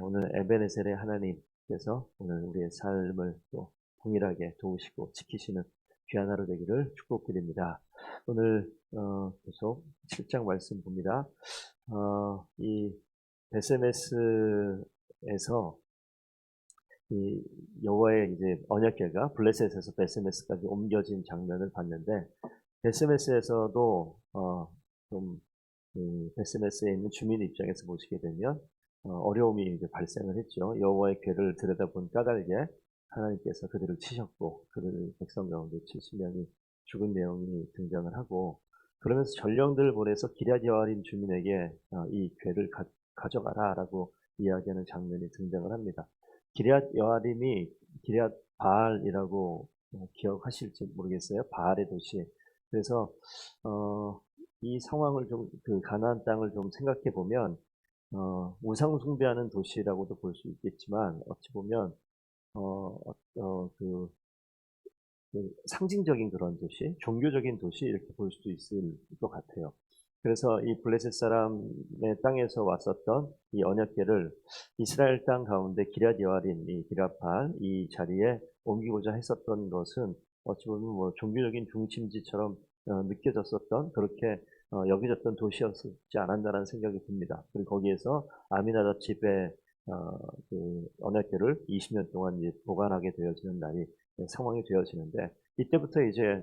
오늘 에베네셀의 하나님께서 오늘 우리의 삶을 또 동일하게 도우시고 지키시는 귀한 하루 되기를 축복드립니다. 오늘 계속 7장 말씀 봅니다. 이 베세메스에서 이 여호와의 이제 언약궤가 블레셋에서 베세메스까지 옮겨진 장면을 봤는데, 베세메스에서도 좀 베세메스에 있는 주민 입장에서 보시게 되면 어려움이 이제 발생을 했죠. 여호와의 궤를 들여다본 까닭에 하나님께서 그들을 치셨고, 그들 백성 가운데 70명이 죽은 내용이 등장을 하고, 그러면서 전령들을 보내서 기럇 여아림 주민에게 이 궤를 가져가라라고 이야기하는 장면이 등장을 합니다. 기럇 여아림이 기럇 바알이라고 기억하실지 모르겠어요. 바알의 도시. 그래서 이 상황을 좀, 그 가나안 땅을 좀 생각해 보면 우상 숭배하는 도시라고도 볼 수 있겠지만, 어찌 보면 그 상징적인 그런 도시, 종교적인 도시, 이렇게 볼 수도 있을 것 같아요. 그래서 이 블레셋 사람의 땅에서 왔었던 이 언약궤를 이스라엘 땅 가운데 기럇 여아림, 이 기럇 바알 이 자리에 옮기고자 했었던 것은 어찌 보면 뭐 종교적인 중심지처럼 느껴졌었던, 그렇게 여겨졌던 도시였지 않았나라는 생각이 듭니다. 그리고 거기에서 아미나답 집에 그 언약궤를 20년 동안 이제 보관하게 되어지는 날이 상황이 되어지는데, 이때부터 이제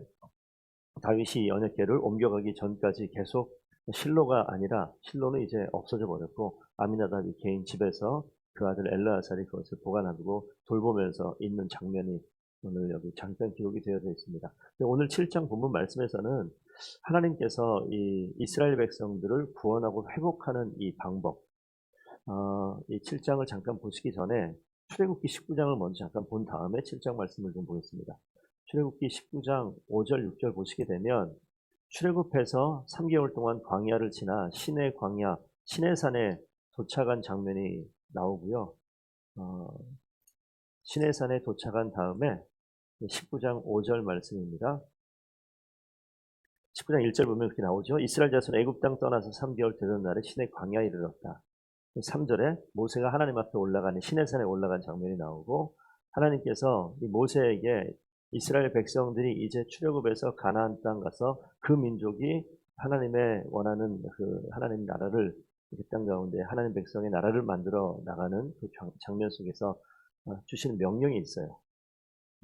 다윗이 언약궤를 옮겨가기 전까지 계속 실로가 아니라, 실로는 이제 없어져 버렸고 아미나답이 개인 집에서 그 아들 엘르아살이 그것을 보관하고 돌보면서 있는 장면이 오늘 여기 잠깐 기록이 되어져 있습니다. 오늘 7장 본문 말씀에서는 하나님께서 이 이스라엘 백성들을 구원하고 회복하는 이 방법, 이 7장을 잠깐 보시기 전에 출애굽기 19장을 먼저 잠깐 본 다음에 7장 말씀을 좀 보겠습니다. 출애굽기 19장 5절 6절 보시게 되면, 출애굽해서 3개월 동안 광야를 지나 시내 광야, 시내산에 도착한 장면이 나오고요. 시내산에 도착한 다음에 19장 5절 말씀입니다. 19장 1절 보면 그렇게 나오죠. 이스라엘 자손 애굽 땅 떠나서 3개월 되던 날에 시내 광야에 이르렀다. 3절에 모세가 하나님 앞에 올라가는 시내산에 올라간 장면이 나오고, 하나님께서 이 모세에게 이스라엘 백성들이 이제 출애굽해서 가나안 땅 가서 그 민족이 하나님의 원하는 그 하나님 나라를, 그 땅 가운데 하나님 백성의 나라를 만들어 나가는 그 장면 속에서 주시는 명령이 있어요.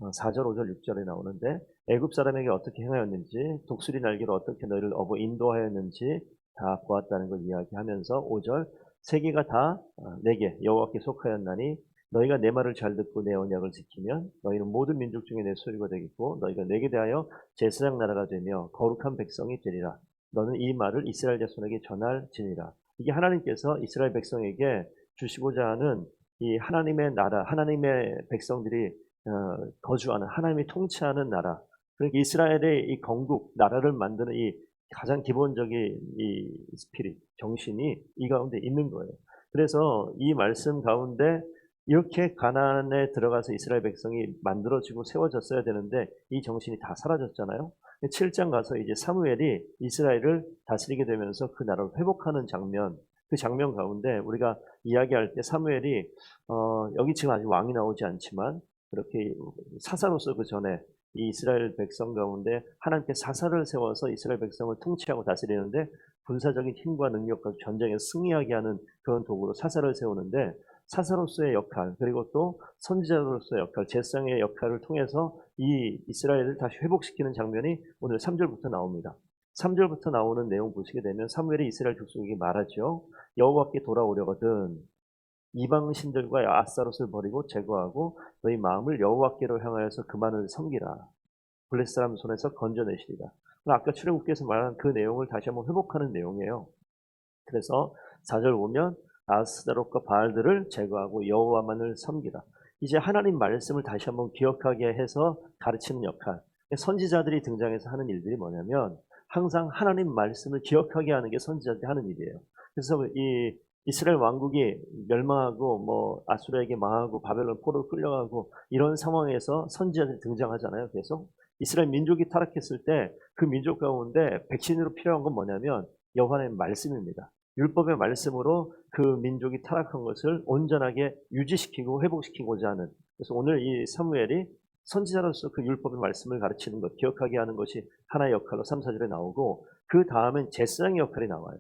4절, 5절, 6절에 나오는데, 애굽 사람에게 어떻게 행하였는지, 독수리 날개로 어떻게 너희를 업어 인도하였는지 다 보았다는 걸 이야기하면서 5절, 세계가 다 내게 여호와께 속하였나니 너희가 내 말을 잘 듣고 내 언약을 지키면 너희는 모든 민족 중에 내 소유가 되겠고 너희가 내게 대하여 제사장 나라가 되며 거룩한 백성이 되리라. 너는 이 말을 이스라엘 자손에게 전할지니라. 이게 하나님께서 이스라엘 백성에게 주시고자 하는 이 하나님의 나라, 하나님의 백성들이 거주하는, 하나님이 통치하는 나라, 그러니까 이스라엘의 이 건국, 나라를 만드는 이 가장 기본적인 이 스피릿, 정신이 이 가운데 있는 거예요. 그래서 이 말씀 가운데 이렇게 가나안에 들어가서 이스라엘 백성이 만들어지고 세워졌어야 되는데 이 정신이 다 사라졌잖아요. 7장 가서 이제 사무엘이 이스라엘을 다스리게 되면서 그 나라를 회복하는 장면, 그 장면 가운데 우리가 이야기할 때 사무엘이 여기 지금 아직 왕이 나오지 않지만 그렇게 사사로서 그 전에 이 이스라엘 백성 가운데 하나님께 사사를 세워서 이스라엘 백성을 통치하고 다스리는데, 군사적인 힘과 능력과 전쟁에 승리하게 하는 그런 도구로 사사를 세우는데, 사사로서의 역할, 그리고 또 선지자로서의 역할, 제사장의 역할을 통해서 이 이스라엘을 다시 회복시키는 장면이 오늘 3절부터 나옵니다. 3절부터 나오는 내용 보시게 되면 사무엘이 이스라엘 족속에게 말하죠. 여호와께 돌아오려거든 이방 신들과 아스타롯을 버리고 제거하고 너희 마음을 여호와께로 향하여서 그만을 섬기라. 블레셋 사람 손에서 건져내시리라. 아까 출애굽기에서 말한 그 내용을 다시 한번 회복하는 내용이에요. 그래서 4절 보면 아스타롯과 바알들을 제거하고 여호와만을 섬기라. 이제 하나님 말씀을 다시 한번 기억하게 해서 가르치는 역할. 선지자들이 등장해서 하는 일들이 뭐냐면 항상 하나님 말씀을 기억하게 하는 게 선지자들이 하는 일이에요. 그래서 이 이스라엘 왕국이 멸망하고 뭐 아수르에게 망하고 바벨론 포로로 끌려가고 이런 상황에서 선지자들이 등장하잖아요. 계속 이스라엘 민족이 타락했을 때 그 민족 가운데 백신으로 필요한 건 뭐냐면 여호와의 말씀입니다. 율법의 말씀으로 그 민족이 타락한 것을 온전하게 유지시키고 회복시키고자 하는, 그래서 오늘 이 사무엘이 선지자로서 그 율법의 말씀을 가르치는 것, 기억하게 하는 것이 하나의 역할로 3, 4절에 나오고, 그 다음엔 제사장의 역할이 나와요.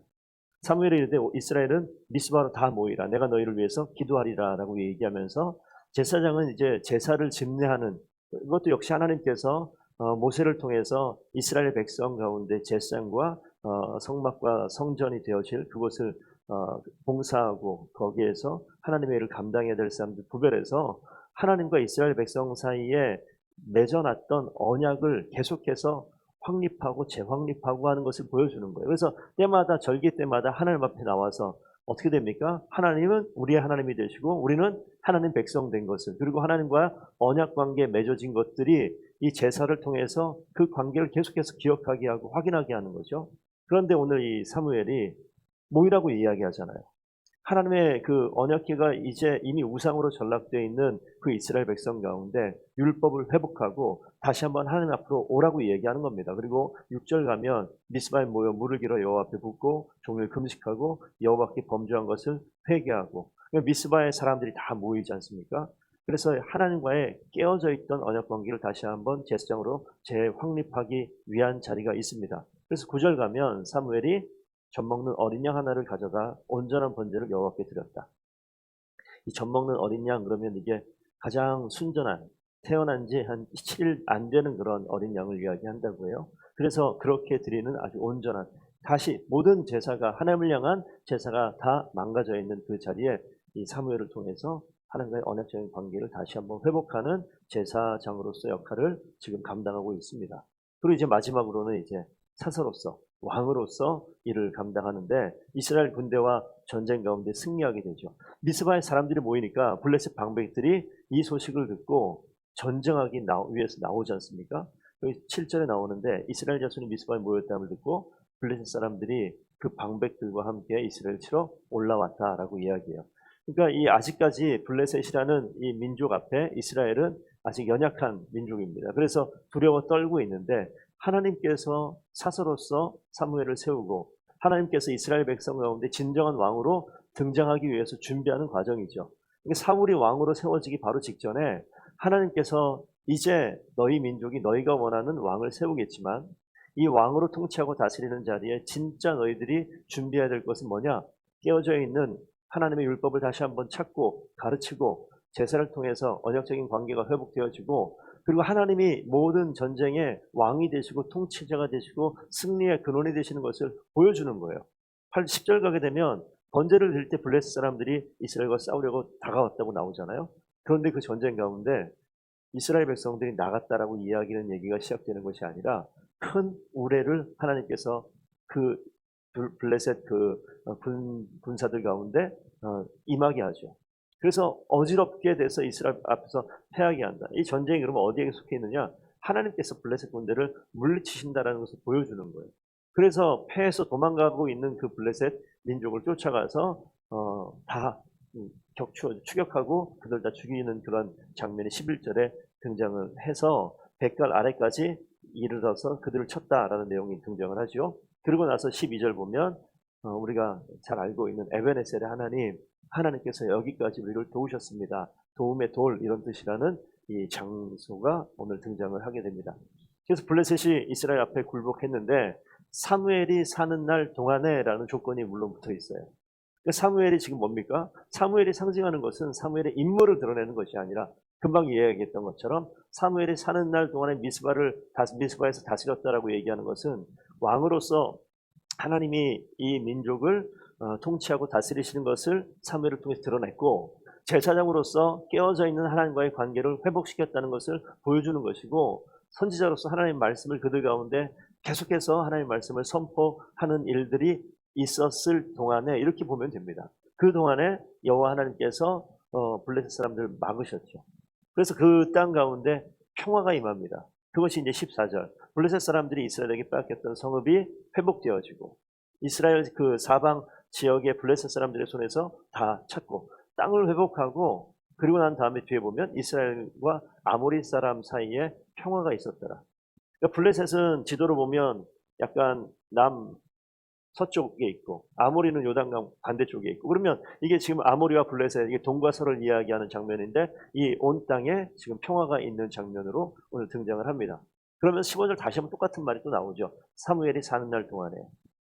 사무엘이 이르되 이스라엘은 미스바로 다 모이라 내가 너희를 위해서 기도하리라 라고 얘기하면서, 제사장은 이제 제사를 집례하는, 이것도 역시 하나님께서 모세를 통해서 이스라엘 백성 가운데 제사장과 성막과 성전이 되어질 그곳을 봉사하고 거기에서 하나님의 일을 감당해야 될 사람들 구별해서 하나님과 이스라엘 백성 사이에 맺어놨던 언약을 계속해서 확립하고 재확립하고 하는 것을 보여주는 거예요. 그래서 때마다 절기 때마다 하나님 앞에 나와서 어떻게 됩니까? 하나님은 우리의 하나님이 되시고 우리는 하나님 백성 된 것을, 그리고 하나님과 언약 관계에 맺어진 것들이 이 제사를 통해서 그 관계를 계속해서 기억하게 하고 확인하게 하는 거죠. 그런데 오늘 이 사무엘이 모이라고 이야기하잖아요. 하나님의 그 언약궤가 이제 이미 우상으로 전락되어 있는 그 이스라엘 백성 가운데 율법을 회복하고 다시 한번 하나님 앞으로 오라고 얘기하는 겁니다. 그리고 6절 가면 미스바에 모여 물을 길어 여호와 앞에 붓고 종일 금식하고 여호와께 범죄한 것을 회개하고, 미스바의 사람들이 다 모이지 않습니까? 그래서 하나님과의 깨어져 있던 언약 관계를 다시 한번 제사장으로 재확립하기 위한 자리가 있습니다. 그래서 9절 가면 사무엘이 젖 먹는 어린 양 하나를 가져가 온전한 번제를 여호와께 드렸다. 이 젖 먹는 어린 양 그러면 이게 가장 순전한, 태어난 지 한 7일 안 되는 그런 어린 양을 이야기한다고 해요. 그래서 그렇게 드리는 아주 온전한, 다시 모든 제사가 하나님을 향한 제사가 다 망가져 있는 그 자리에 이 사무엘을 통해서 하나님과의 언약적인 관계를 다시 한번 회복하는 제사장으로서 역할을 지금 감당하고 있습니다. 그리고 이제 마지막으로는 이제 사서로서, 왕으로서 일을 감당하는데 이스라엘 군대와 전쟁 가운데 승리하게 되죠. 미스바의 사람들이 모이니까 블레셋 방백들이 이 소식을 듣고 전쟁하기 위해서 나오지 않습니까? 여기 7절에 나오는데 이스라엘 자손이 미스바에 모였다함을 듣고 블레셋 사람들이 그 방백들과 함께 이스라엘 치러 올라왔다라고 이야기해요. 그러니까 이 아직까지 블레셋이라는 이 민족 앞에 이스라엘은 아직 연약한 민족입니다. 그래서 두려워 떨고 있는데 하나님께서 사서로서 사무엘을 세우고 하나님께서 이스라엘 백성 가운데 진정한 왕으로 등장하기 위해서 준비하는 과정이죠. 사울이 왕으로 세워지기 바로 직전에 하나님께서 이제 너희 민족이 너희가 원하는 왕을 세우겠지만 이 왕으로 통치하고 다스리는 자리에 진짜 너희들이 준비해야 될 것은 뭐냐? 깨어져 있는 하나님의 율법을 다시 한번 찾고 가르치고 제사를 통해서 언약적인 관계가 회복되어지고, 그리고 하나님이 모든 전쟁의 왕이 되시고 통치자가 되시고 승리의 근원이 되시는 것을 보여주는 거예요. 10절 가게 되면 번제를 드릴 때 블레셋 사람들이 이스라엘과 싸우려고 다가왔다고 나오잖아요. 그런데 그 전쟁 가운데 이스라엘 백성들이 나갔다라고 이야기하는 얘기가 시작되는 것이 아니라 큰 우레를 하나님께서 그 블레셋 그 군사들 가운데 임하게 하죠. 그래서 어지럽게 돼서 이스라엘 앞에서 패하게 한다. 이 전쟁이 그러면 어디에 속해 있느냐? 하나님께서 블레셋 군대를 물리치신다라는 것을 보여주는 거예요. 그래서 패해서 도망가고 있는 그 블레셋 민족을 쫓아가서 다 추격하고 그들 다 죽이는 그런 장면이 11절에 등장을 해서 백갈 아래까지 이르러서 그들을 쳤다라는 내용이 등장을 하죠. 그리고 나서 12절 보면 우리가 잘 알고 있는 에베네셀의 하나님께서 여기까지 우리를 도우셨습니다. 도움의 돌, 이런 뜻이라는 이 장소가 오늘 등장을 하게 됩니다. 그래서 블레셋이 이스라엘 앞에 굴복했는데 사무엘이 사는 날 동안에라는 조건이 물론 붙어 있어요. 사무엘이 지금 뭡니까? 사무엘이 상징하는 것은 사무엘의 임무를 드러내는 것이 아니라 금방 이야기했던 것처럼 사무엘이 사는 날 동안에 미스바에서 다스렸다라고 얘기하는 것은 왕으로서 하나님이 이 민족을 통치하고 다스리시는 것을 사무엘을 통해서 드러냈고, 제사장으로서 깨어져 있는 하나님과의 관계를 회복시켰다는 것을 보여주는 것이고, 선지자로서 하나님의 말씀을 그들 가운데 계속해서 하나님의 말씀을 선포하는 일들이 있었을 동안에 이렇게 보면 됩니다. 그 동안에 여호와 하나님께서 블레셋 사람들을 막으셨죠. 그래서 그 땅 가운데 평화가 임합니다. 그것이 이제 14절. 블레셋 사람들이 이스라엘에게 빼앗겼던 성읍이 회복되어지고 이스라엘 그 사방 지역의 블레셋 사람들의 손에서 다 찾고 땅을 회복하고, 그리고 난 다음에 뒤에 보면 이스라엘과 아모리 사람 사이에 평화가 있었더라. 그러니까 블레셋은 지도로 보면 약간 서쪽에 있고 아모리는 요단강 반대쪽에 있고 그러면 이게 지금 아모리와 블레셋 이게 동과 서를 이야기하는 장면인데 이 온 땅에 지금 평화가 있는 장면으로 오늘 등장을 합니다. 그러면 15절 다시 한번 똑같은 말이 또 나오죠. 사무엘이 사는 날 동안에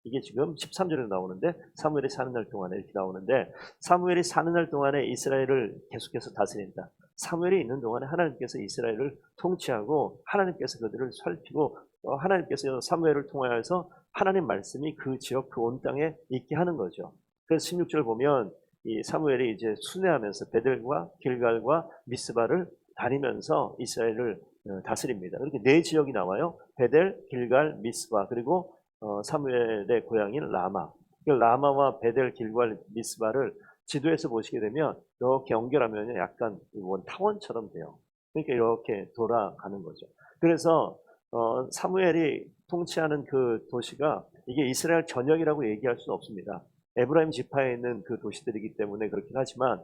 이게 지금 13절에 나오는데 사무엘이 사는 날 동안에 이렇게 나오는데 사무엘이 사는 날 동안에 이스라엘을 계속해서 다스린다. 사무엘이 있는 동안에 하나님께서 이스라엘을 통치하고 하나님께서 그들을 살피고 하나님께서 사무엘을 통하여서 하나님 말씀이 그 지역 그 온 땅에 있게 하는 거죠. 그래서 16절 보면 이 사무엘이 이제 순회하면서 베델과 길갈과 미스바를 다니면서 이스라엘을 다스립니다. 이렇게 네 지역이 나와요. 베델, 길갈, 미스바 그리고 사무엘의 고향인 라마. 라마와 베델, 길갈, 미스바를 지도에서 보시게 되면 이렇게 연결하면 약간 원 타원처럼 돼요. 그러니까 이렇게 돌아가는 거죠. 그래서 사무엘이 통치하는 그 도시가 이게 이스라엘 전역이라고 얘기할 수는 없습니다. 에브라임 지파에 있는 그 도시들이기 때문에 그렇긴 하지만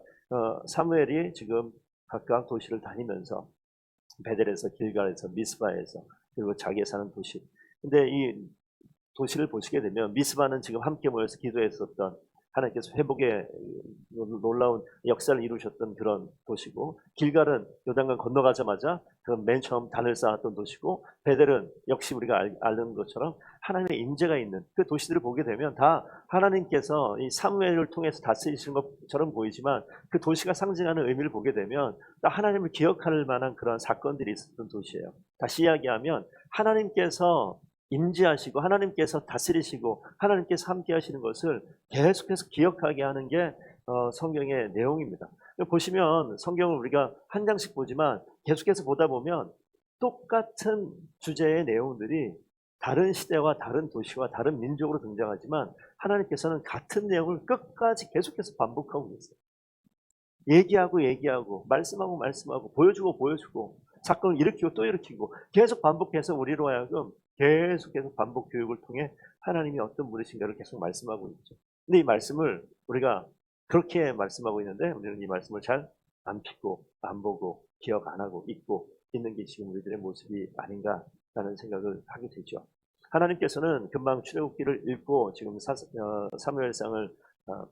사무엘이 지금 각각 도시를 다니면서 베델에서 길갈에서 미스바에서 그리고 자기가 사는 도시. 근데 이 도시를 보시게 되면 미스바는 지금 함께 모여서 기도했었던 하나님께서 회복의 놀라운 역사를 이루셨던 그런 도시고 길갈은 요단강 건너가자마자 그 맨 처음 단을 쌓았던 도시고 베델은 역시 우리가 아는 것처럼 하나님의 임재가 있는 그 도시들을 보게 되면 다 하나님께서 이 사무엘을 통해서 다스리시는 것처럼 보이지만 그 도시가 상징하는 의미를 보게 되면 다 하나님을 기억할 만한 그런 사건들이 있었던 도시예요. 다시 이야기하면 하나님께서 임재하시고 하나님께서 다스리시고 하나님께서 함께 하시는 것을 계속해서 기억하게 하는 게 성경의 내용입니다. 보시면 성경을 우리가 한 장씩 보지만 계속해서 보다 보면 똑같은 주제의 내용들이 다른 시대와 다른 도시와 다른 민족으로 등장하지만 하나님께서는 같은 내용을 끝까지 계속해서 반복하고 계세요. 얘기하고 말씀하고 보여주고 사건을 일으키고 또 일으키고 계속 반복해서 우리로 하여금 계속해서 반복 교육을 통해 하나님이 어떤 분이신가를 계속 말씀하고 있죠. 근데 이 말씀을 우리가 그렇게 말씀하고 있는데 우리는 이 말씀을 잘 안 믿고 안 보고 기억 안 하고 잊고 있는 게 지금 우리들의 모습이 아닌가라는 생각을 하게 되죠. 하나님께서는 금방 출애굽기를 읽고 지금 사무엘상을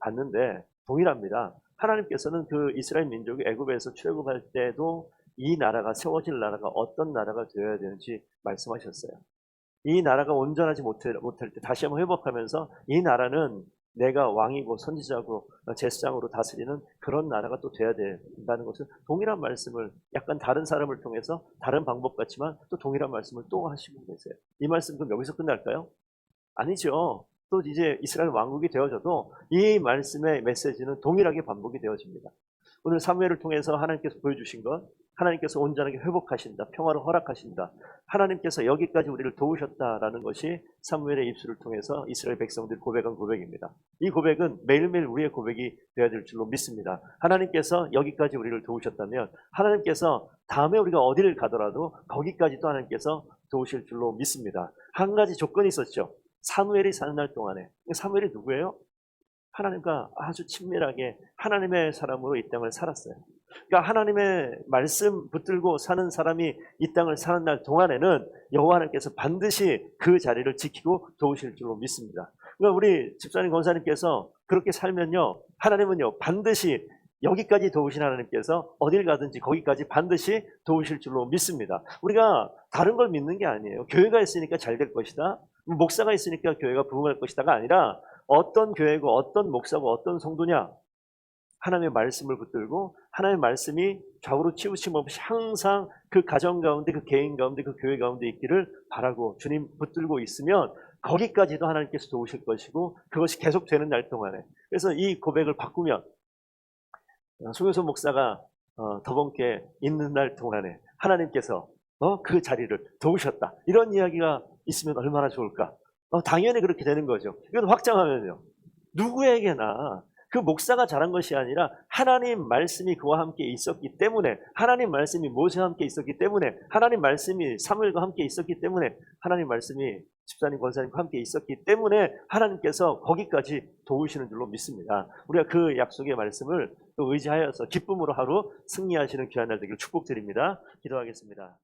봤는데 동일합니다. 하나님께서는 그 이스라엘 민족이 애굽에서 출애굽할 때도 이 나라가 세워질 나라가 어떤 나라가 되어야 되는지 말씀하셨어요. 이 나라가 온전하지 못할 때 다시 한번 회복하면서 이 나라는 내가 왕이고 선지자고 제사장으로 다스리는 그런 나라가 또 돼야 된다는 것은 동일한 말씀을 약간 다른 사람을 통해서 다른 방법 같지만 또 동일한 말씀을 또 하시고 계세요. 이 말씀 그럼 여기서 끝날까요? 아니죠. 또 이제 이스라엘 왕국이 되어져도 이 말씀의 메시지는 동일하게 반복이 되어집니다. 오늘 사무엘을 통해서 하나님께서 보여주신 것, 하나님께서 온전하게 회복하신다, 평화를 허락하신다, 하나님께서 여기까지 우리를 도우셨다라는 것이 사무엘의 입술을 통해서 이스라엘 백성들이 고백한 고백입니다. 이 고백은 매일매일 우리의 고백이 되어야 될 줄로 믿습니다. 하나님께서 여기까지 우리를 도우셨다면 하나님께서 다음에 우리가 어디를 가더라도 거기까지 또 하나님께서 도우실 줄로 믿습니다. 한 가지 조건이 있었죠. 사무엘이 사는 날 동안에. 사무엘이 누구예요? 하나님과 아주 친밀하게 하나님의 사람으로 이 땅을 살았어요. 그러니까 하나님의 말씀 붙들고 사는 사람이 이 땅을 사는 날 동안에는 여호와 하나님께서 반드시 그 자리를 지키고 도우실 줄로 믿습니다. 그러니까 우리 집사님 권사님께서 그렇게 살면요, 하나님은요 반드시 여기까지 도우신 하나님께서 어딜 가든지 거기까지 반드시 도우실 줄로 믿습니다. 우리가 다른 걸 믿는 게 아니에요. 교회가 있으니까 잘 될 것이다, 목사가 있으니까 교회가 부흥할 것이다가 아니라 어떤 교회고 어떤 목사고 어떤 성도냐, 하나님의 말씀을 붙들고 하나님의 말씀이 좌우로 치우침 없이 항상 그 가정 가운데 그 개인 가운데 그 교회 가운데 있기를 바라고 주님 붙들고 있으면 거기까지도 하나님께서 도우실 것이고 그것이 계속되는 날 동안에, 그래서 이 고백을 바꾸면 송효선 목사가 더번께 있는 날 동안에 하나님께서 그 자리를 도우셨다, 이런 이야기가 있으면 얼마나 좋을까. 당연히 그렇게 되는 거죠. 이건 확장하면요, 누구에게나 그 목사가 잘한 것이 아니라 하나님 말씀이 그와 함께 있었기 때문에, 하나님 말씀이 모세와 함께 있었기 때문에, 하나님 말씀이 사무엘과 함께 있었기 때문에, 하나님 말씀이 집사님 권사님과 함께 있었기 때문에 하나님께서 거기까지 도우시는 줄로 믿습니다. 우리가 그 약속의 말씀을 또 의지하여서 기쁨으로 하루 승리하시는 귀한 날 되기를 축복드립니다. 기도하겠습니다.